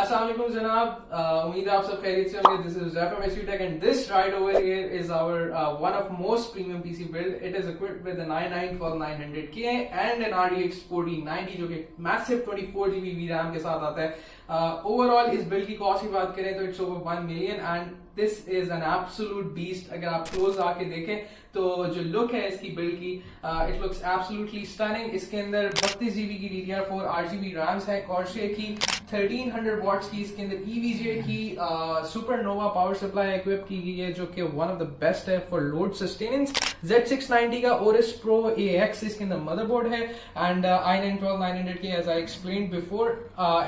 अस्सलाम वालेकुम जनाब, उम्मीद है आप सब खैरियत से होंगे। This is Zafar Mesutech and this right over here is our one of most premium PC build. It is equipped with a 99-12900K and an RTX 4090 जो कि massive 24GB VRAM के साथ आता है। ओवरऑल इस बिल्ड की cost की बात करें तो it's over 1 million and this is an absolute beast. अगर आप क्लोज आके देखें तो जो लुक है इसकी बिल्ड की, इट लुक्स एब्सोल्युटली स्टनिंग। इसके अंदर 32GB की DDR4 RGB रैम्स है, Corsair की 1300 वॉट्स की इसके अंदर EVGA की SuperNova पावर सप्लाई इक्विप की गई है जो कि वन ऑफ द बेस्ट है फॉर लोड सस्टेनेंस। Z690 का Aorus Pro AX इसके अंदर मदरबोर्ड है and i9-12900K as I explained before.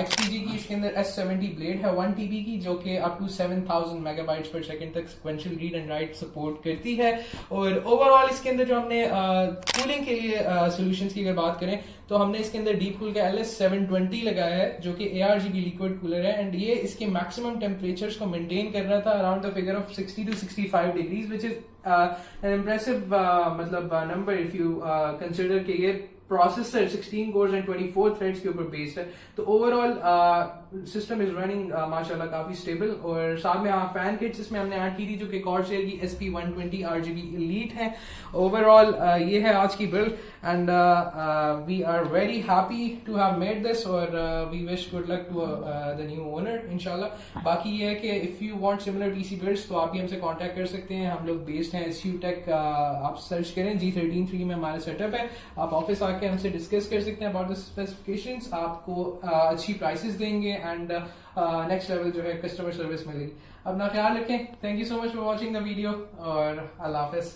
XPG की इसके अंदर S70 Blade है 1TB की जो कि अप टू 7000 मेगाबाइट्स पर सेकंड तक sequential read and right support करती है। और ओवरऑल इसके अंदर जो हमने कूलिंग के लिए सॉल्यूशंस की अगर बात करें तो हमने इसके अंदर Deepcool का LS720 लगाया है जो कि ARGB लिक्विड कूलर है एंड ये इसके मैक्सिमम टेम्परेचर्स को मेंटेन कर रहा था around the figure of 60 to 65 degrees which is an impressive मतलब नंबर इफ यू कंसिडर कि ये प्रोसेसर 16 कोर्स एंड 24 थ्रेड्स के ऊपर बेस्ड है। तो ओवरऑल सिस्टम इज रनिंग माशाल्लाह काफी स्टेबल। और साथ में फैन किट्स इसमें हमने ऐड की थी जो कि Corsair की SP120 RGB Elite है। ओवरऑल ये है आज की build and we are very happy to have made this और we wish good luck to the new owner इंशाल्लाह। बाकी ये है कि if you want similar PC builds तो आप भी हमसे कांटेक्ट कर सकते हैं। हम लोग बेस्ड हैं Zotac, आप सर्च करें G133 में हमारा सेटअप है। आप ऑफिस आके हमसे डिस्कस कर सकते हैं अबाउट द स्पेसिफिकेशंस, आपको अच्छी प्राइसेस देंगे एंड नेक्स्ट लेवल जो है कस्टमर सर्विस मिलेगी। अपना ख्याल रखें। Thank you so much for watching the video और अल्लाह हाफिज।